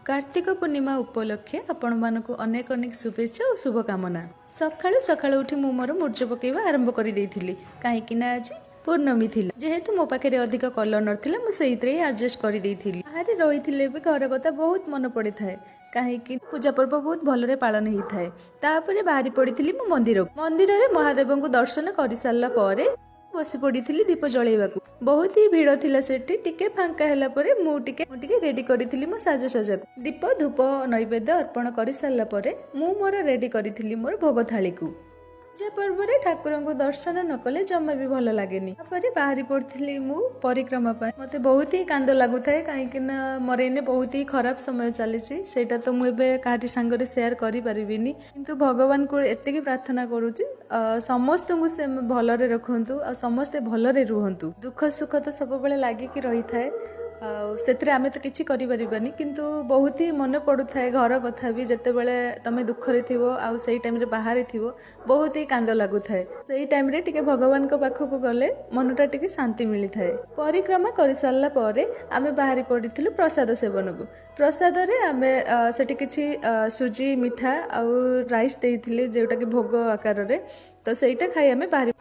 कार्तिक पूर्णिमा उपलक्षे आपण मानक अनेक अनेक शुभेच्छा और शुभकामना। सकाळु सकाळु उठी मु मोर मुर्ज पकेवा आरंभ कर देइथिली काहेकि ना आज पूर्णमी थिला जेहेतु मो पाखे अधिक कलर नथिला मु सेइतरे एडजस्ट कर देइथिली। बाहर रहिथिले भी घर कथा बहुत मन पड़े थाए काहेकि पूजा पर्व बहुत भलरे पालन होता है। तापर बाहरी पड़ी मु मंदिर रे महादेव को दर्शन कर सारा पर बसी पड़ी दीप जलैवाकू बहुत ही भीड़ थिला सेठी टिके फांका हैला परे मु टिके रेडी करिथिली मो साजसज्जा को दीप धूप नैवेद्य अर्पण कर सारा परे मु मोर रेडी करिथिली मोर भोग थाली को। पूजा पर्व रे ठाकुर को दर्शन न कले जमा भी भल लागेनी। तापर बाहरी पड़ी मु परिक्रमा पाए मते बहुत ही कांद लागुथाए काहेकि ना मोर एने बहुत ही खराब समय चलीची सेटा तो मु एबे काहारी संगरे शेयर करि परिबिनी किंतु भगवान को एतिकी प्रार्थना करूची समस्त को से भलरे रखंतु आ समस्ते भलरे रुहंतु। दुख सुख तो सब बेले लागी कि रही थाए से आमे तो किछि करि परिबानी किंतु बहुत ही मन पड़ू थाए घर कथा भी जते बेले तमे दुख रे थिवो आ सेही टाइम रे बाहर थिवो बहुत ही कांद लागु थाए सेही टाइम रे टिके भगवान को पाखो को गले मनटा टिके शांति मिली थाए। परिक्रमा कर सारला परे आमे बाहरी पड़िथिलु प्रसाद सेवन को। प्रसाद रे आमे सेठी किछि सुजी मिठा आ राइस देइथिले जेउटा कि भोग आकार रे तो सेटा खाई आमे बाहरी